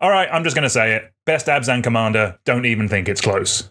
Alright, I'm just gonna say it. Best Abzan commander, don't even think it's close.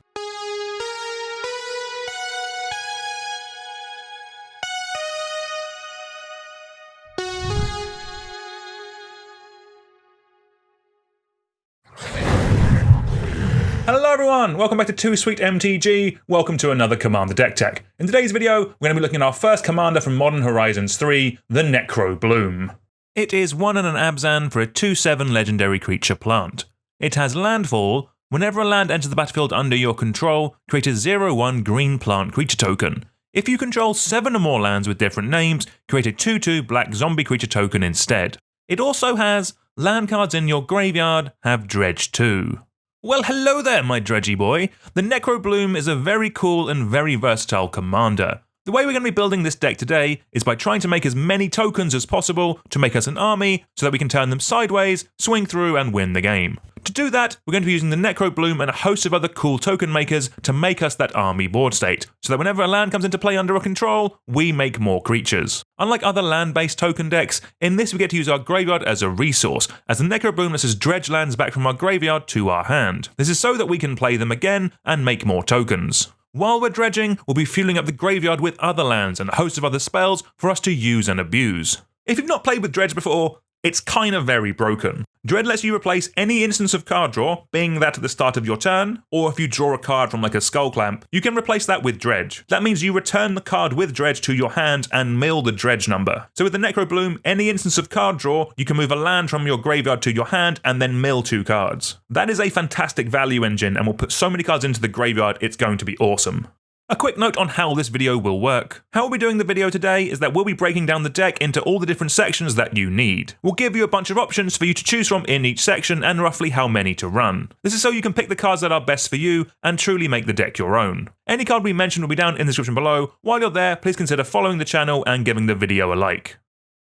Hello everyone, welcome back to Too Sweet MTG, welcome to another Commander Deck Tech. In today's video, we're going to be looking at our first commander from Modern Horizons 3, the Necrobloom. It is 1 and an Abzan for a 2/7 legendary creature plant. It has landfall. Whenever a land enters the battlefield under your control, create a 0/1 green plant creature token. If you control 7 or more lands with different names, create a 2/2 black zombie creature token instead. It also has land cards in your graveyard have dredge too. Well, hello there, my dredgy boy. The Necrobloom is a very cool and very versatile commander. The way we're going to be building this deck today is by trying to make as many tokens as possible to make us an army so that we can turn them sideways, swing through and win the game. To do that, we're going to be using the Necrobloom and a host of other cool token makers to make us that army board state, so that whenever a land comes into play under our control, we make more creatures. Unlike other land-based token decks, in this we get to use our graveyard as a resource, as the Necrobloom lets us dredge lands back from our graveyard to our hand. This is so that we can play them again and make more tokens. While we're dredging, we'll be fueling up the graveyard with other lands and a host of other spells for us to use and abuse. If you've not played with dredge before, it's kind of very broken. Dredge lets you replace any instance of card draw, being that at the start of your turn, or if you draw a card from like a skull clamp, you can replace that with dredge. That means you return the card with dredge to your hand and mill the dredge number. So with the Necrobloom, any instance of card draw, you can move a land from your graveyard to your hand and then mill 2 cards. That is a fantastic value engine and will put so many cards into the graveyard, it's going to be awesome. A quick note on how this video will work. How we'll be doing the video today is that we'll be breaking down the deck into all the different sections that you need. We'll give you a bunch of options for you to choose from in each section and roughly how many to run. This is so you can pick the cards that are best for you and truly make the deck your own. Any card we mention will be down in the description below. While you're there, please consider following the channel and giving the video a like.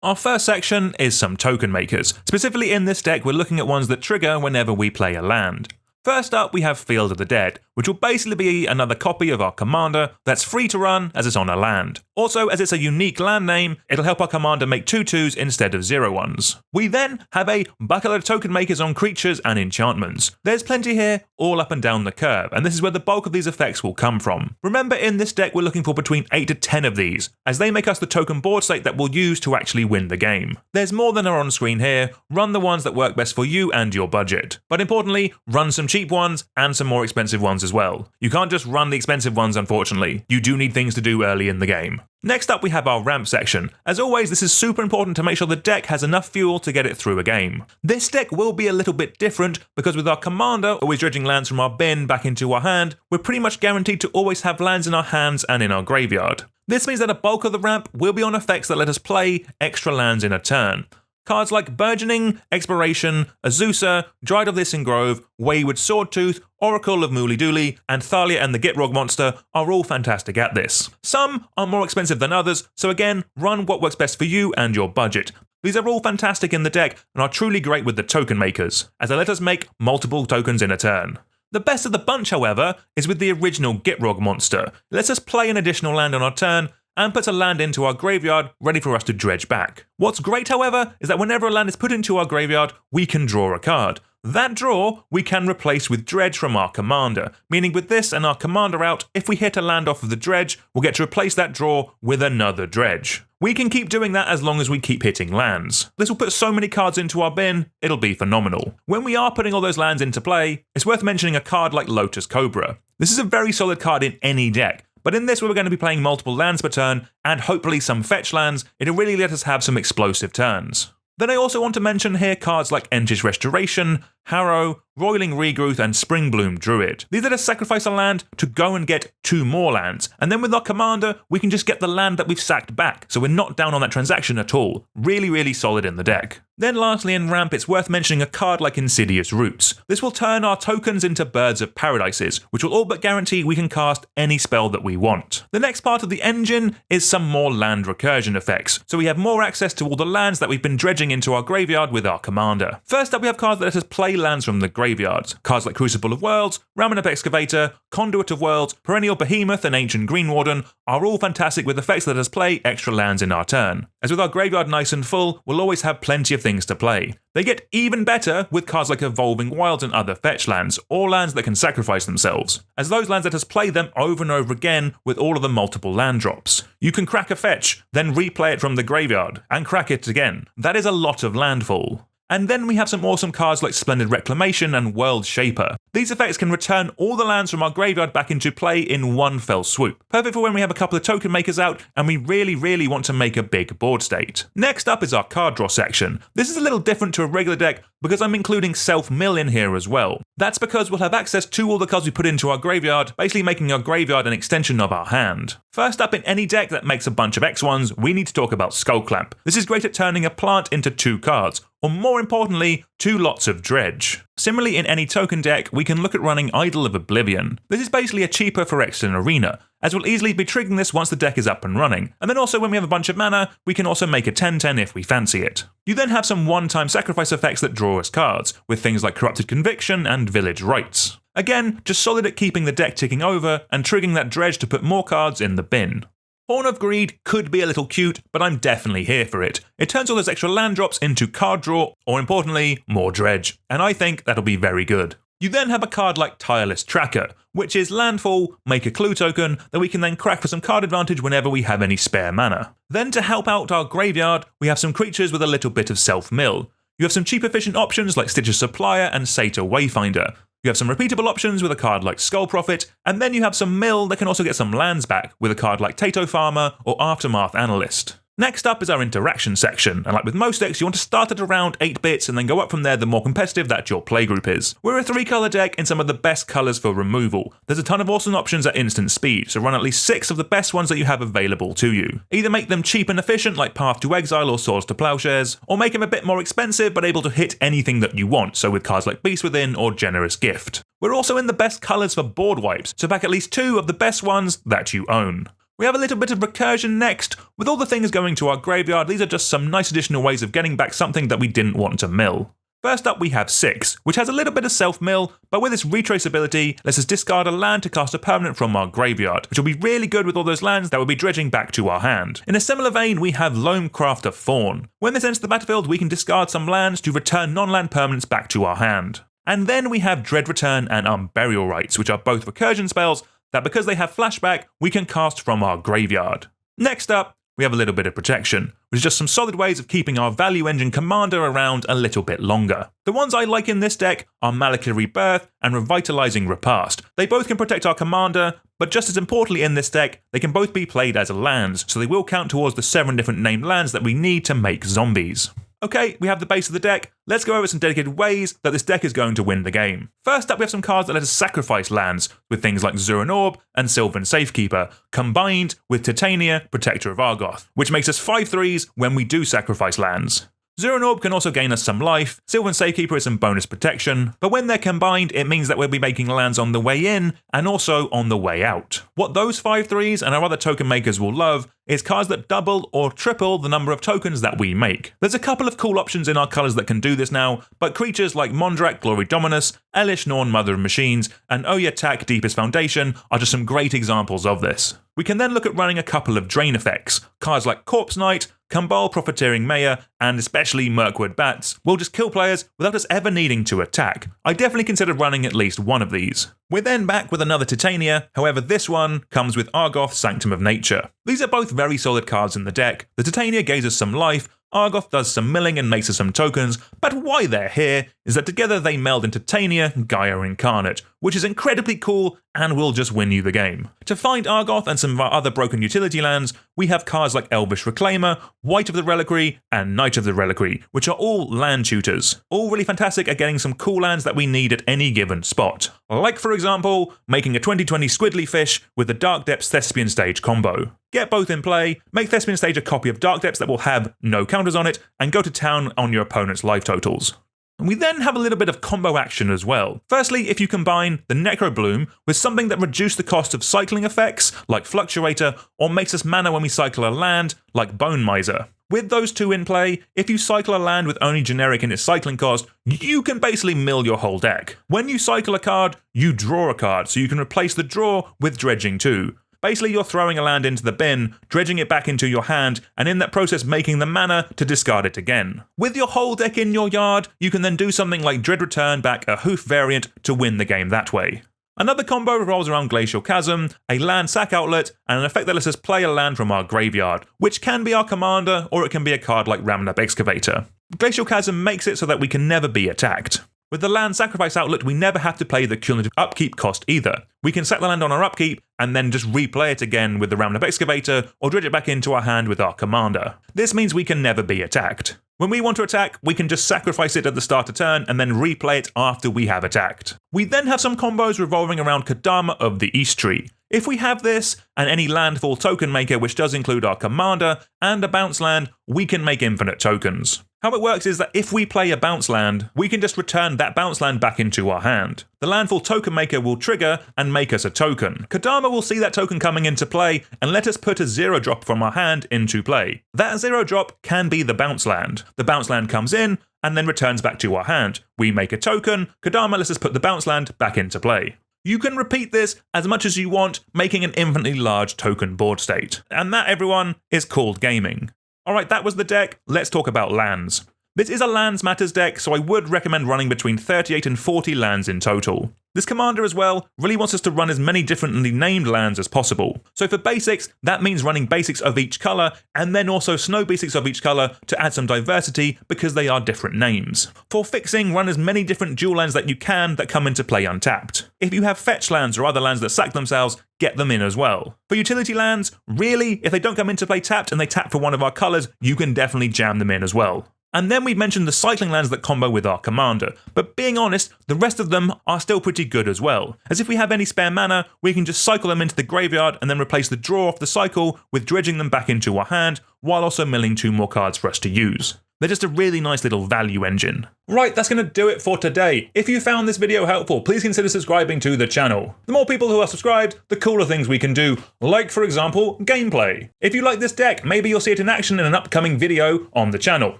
Our first section is some token makers. Specifically in this deck, we're looking at ones that trigger whenever we play a land. First up, we have Field of the Dead, which will basically be another copy of our commander that's free to run as it's on a land. Also, as it's a unique land name, it'll help our commander make 2/2s instead of 0/1s. We then have a bucket load of token makers on creatures and enchantments. There's plenty here, all up and down the curve, and this is where the bulk of these effects will come from. Remember, in this deck we're looking for between 8 to 10 of these, as they make us the token board state that we'll use to actually win the game. There's more than are on screen here, run the ones that work best for you and your budget. But importantly, run some cheap ones and some more expensive ones as well. You can't just run the expensive ones, unfortunately. You do need things to do early in the game. Next up we have our ramp section. As always, this is super important to make sure the deck has enough fuel to get it through a game. This deck will be a little bit different because with our commander always dredging lands from our bin back into our hand, we're pretty much guaranteed to always have lands in our hands and in our graveyard. This means that a bulk of the ramp will be on effects that let us play extra lands in a turn. Cards like Burgeoning, Exploration, Azusa, Dryad of Ilysian Grove, Wayward Swordtooth, Oracle of Mul Daya, and Thalia and the Gitrog monster are all fantastic at this. Some are more expensive than others, so again, run what works best for you and your budget. These are all fantastic in the deck and are truly great with the token makers, as they let us make multiple tokens in a turn. The best of the bunch, however, is with the original Gitrog monster. It lets us play an additional land on our turn, and puts a land into our graveyard ready for us to dredge back. What's great, however, is that whenever a land is put into our graveyard, we can draw a card. That draw we can replace with dredge from our commander, meaning with this and our commander out, if we hit a land off of the dredge, we'll get to replace that draw with another dredge. We can keep doing that as long as we keep hitting lands. This will put so many cards into our bin, it'll be phenomenal. When we are putting all those lands into play, it's worth mentioning a card like Lotus Cobra. This is a very solid card in any deck, but in this where we're going to be playing multiple lands per turn, and hopefully some fetch lands, it'll really let us have some explosive turns. Then I also want to mention here cards like Ench's Restoration, Harrow, Roiling Regrowth, and Springbloom Druid. These let us sacrifice a land to go and get 2 more lands, and then with our commander, we can just get the land that we've sacked back, so we're not down on that transaction at all. Really solid in the deck. Then lastly in ramp, it's worth mentioning a card like Insidious Roots. This will turn our tokens into Birds of Paradises, which will all but guarantee we can cast any spell that we want. The next part of the engine is some more land recursion effects, so we have more access to all the lands that we've been dredging into our graveyard with our commander. First up we have cards that let us play lands from the graveyards. Cards like Crucible of Worlds, Rampaging Excavator, Conduit of Worlds, Perennial Behemoth, and Ancient Green Warden are all fantastic with effects that let us play extra lands in our turn. As with our graveyard nice and full, we'll always have plenty of things to play. They get even better with cards like Evolving Wilds and other fetch lands, or lands that can sacrifice themselves, as those lands let us play them over and over again with all of the multiple land drops. You can crack a fetch, then replay it from the graveyard, and crack it again. That is a lot of landfall. And then we have some awesome cards like Splendid Reclamation and World Shaper. These effects can return all the lands from our graveyard back into play in one fell swoop. Perfect for when we have a couple of token makers out and we really want to make a big board state. Next up is our card draw section. This is a little different to a regular deck because I'm including self-mill in here as well. That's because we'll have access to all the cards we put into our graveyard, basically making our graveyard an extension of our hand. First up in any deck that makes a bunch of X1s, we need to talk about Skullclamp. This is great at turning a plant into 2 cards, or more importantly, 2 lots of dredge. Similarly, in any token deck, we can look at running Idol of Oblivion. This is basically a cheaper Phyrexian Arena, as we'll easily be triggering this once the deck is up and running. And then also when we have a bunch of mana, we can also make a 10/10 if we fancy it. You then have some one-time sacrifice effects that draw us cards, with things like Corrupted Conviction and Village Rites. Again, just solid at keeping the deck ticking over and triggering that dredge to put more cards in the bin. Horn of Greed could be a little cute, but I'm definitely here for it. It turns all those extra land drops into card draw, or importantly, more dredge, and I think that'll be very good. You then have a card like Tireless Tracker, which is landfall, make a clue token that we can then crack for some card advantage whenever we have any spare mana. Then to help out our graveyard, we have some creatures with a little bit of self-mill. You have some cheap efficient options like Stitcher's Supplier and Satyr Wayfinder. You have some repeatable options with a card like Skull Prophet, and then you have some mill that can also get some lands back with a card like Tato Farmer or Aftermath Analyst. Next up is our interaction section, and like with most decks, you want to start at around 8 bits and then go up from there the more competitive that your playgroup is. We're a 3-colour deck in some of the best colours for removal. There's a ton of awesome options at instant speed, so run at least 6 of the best ones that you have available to you. Either make them cheap and efficient like Path to Exile or Swords to Plowshares, or make them a bit more expensive but able to hit anything that you want, so with cards like Beast Within or Generous Gift. We're also in the best colours for board wipes, so back at least 2 of the best ones that you own. We have a little bit of recursion next. With all the things going to our graveyard, these are just some nice additional ways of getting back something that we didn't want to mill. First up we have 6, which has a little bit of self-mill, but with its retraceability, lets us discard a land to cast a permanent from our graveyard, which will be really good with all those lands that will be dredging back to our hand. In a similar vein, we have Loamcrafter Fawn. When this enters the battlefield, we can discard some lands to return non-land permanents back to our hand. And then we have Dread Return and Unburial Rites, which are both recursion spells that because they have flashback, we can cast from our graveyard. Next up, we have a little bit of protection, which is just some solid ways of keeping our value engine commander around a little bit longer. The ones I like in this deck are Malakir Rebirth and Revitalizing Repast. They both can protect our commander, but just as importantly in this deck, they can both be played as lands, so they will count towards the 7 different named lands that we need to make zombies. Okay, we have the base of the deck. Let's go over some dedicated ways that this deck is going to win the game. First up, we have some cards that let us sacrifice lands, with things like Zuran Orb and Sylvan Safekeeper, combined with Titania, Protector of Argoth, which makes us 5/3s when we do sacrifice lands. Zuran Orb can also gain us some life, Sylvan Safekeeper is some bonus protection, but when they're combined, it means that we'll be making lands on the way in and also on the way out. What those 5/3s and our other token makers will love is cards that double or triple the number of tokens that we make. There's a couple of cool options in our colours that can do this now, but creatures like Mondrak, Glory Dominus, Elish Norn, Mother of Machines, and Oya Tak, Deepest Foundation are just some great examples of this. We can then look at running a couple of drain effects. Cards like Corpse Knight, Kambal Profiteering Mayor, and especially Mirkwood Bats will just kill players without us ever needing to attack. I definitely consider running at least one of these. We're then back with another Titania, however this one comes with Argoth, Sanctum of Nature. These are both very solid cards in the deck. The Titania gives us some life, Argoth does some milling and makes us some tokens, but why they're here is that together they meld into Titania, Gaia Incarnate, which is incredibly cool and will just win you the game. To find Argoth and some of our other broken utility lands, we have cards like Elvish Reclaimer, White of the Reliquary, and Knight of the Reliquary, which are all land tutors. All really fantastic at getting some cool lands that we need at any given spot. Like for example, making a 2020 Squidly Fish with the Dark Depths Thespian Stage combo. Get both in play, make Thespian Stage a copy of Dark Depths that will have no counters on it, and go to town on your opponent's life totals. And we then have a little bit of combo action as well. Firstly, if you combine the Necrobloom with something that reduces the cost of cycling effects, like Fluctuator, or makes us mana when we cycle a land, like Bone Miser. With those two in play, if you cycle a land with only generic in its cycling cost, you can basically mill your whole deck. When you cycle a card, you draw a card, so you can replace the draw with dredging too. Basically, you're throwing a land into the bin, dredging it back into your hand, and in that process making the mana to discard it again. With your whole deck in your yard, you can then do something like Dread Return back a Hoof variant to win the game that way. Another combo revolves around Glacial Chasm, a land sack outlet, and an effect that lets us play a land from our graveyard, which can be our commander, or it can be a card like Ramnab Excavator. Glacial Chasm makes it so that we can never be attacked. With the land sacrifice outlet, we never have to play the cumulative upkeep cost either. We can sack the land on our upkeep, and then just replay it again with the Ramnab Excavator, or dredge it back into our hand with our commander. This means we can never be attacked. When we want to attack, we can just sacrifice it at the start of turn and then replay it after we have attacked. We then have some combos revolving around Kodama of the East Tree. If we have this, and any landfall token maker which does include our commander, and a bounce land, we can make infinite tokens. How it works is that if we play a bounce land, we can just return that bounce land back into our hand. The landfall token maker will trigger and make us a token. Kodama will see that token coming into play and let us put a 0-drop from our hand into play. That 0-drop can be the bounce land. The bounce land comes in and then returns back to our hand. We make a token, Kodama lets us put the bounce land back into play. You can repeat this as much as you want, making an infinitely large token board state. And that, everyone, is called gaming. Alright, that was the deck. Let's talk about lands. This is a lands matters deck, so I would recommend running between 38 and 40 lands in total. This commander as well really wants us to run as many differently named lands as possible. So for basics, that means running basics of each colour, and then also snow basics of each colour to add some diversity because they are different names. For fixing, run as many different dual lands that you can that come into play untapped. If you have fetch lands or other lands that sack themselves, get them in as well. For utility lands, really, if they don't come into play tapped and they tap for one of our colours, you can definitely jam them in as well. And then we've mentioned the cycling lands that combo with our commander, but being honest, the rest of them are still pretty good as well, as if we have any spare mana, we can just cycle them into the graveyard and then replace the draw off the cycle with dredging them back into our hand, while also milling 2 more cards for us to use. They're just a really nice little value engine. Right, that's going to do it for today. If you found this video helpful, please consider subscribing to the channel. The more people who are subscribed, the cooler things we can do, like for example, gameplay. If you like this deck, maybe you'll see it in action in an upcoming video on the channel.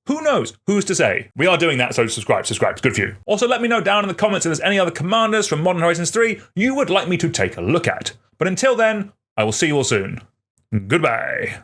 Who knows? Who's to say? We are doing that, so subscribe, it's good for you. Also, let me know down in the comments if there's any other commanders from Modern Horizons 3 you would like me to take a look at. But until then, I will see you all soon. Goodbye.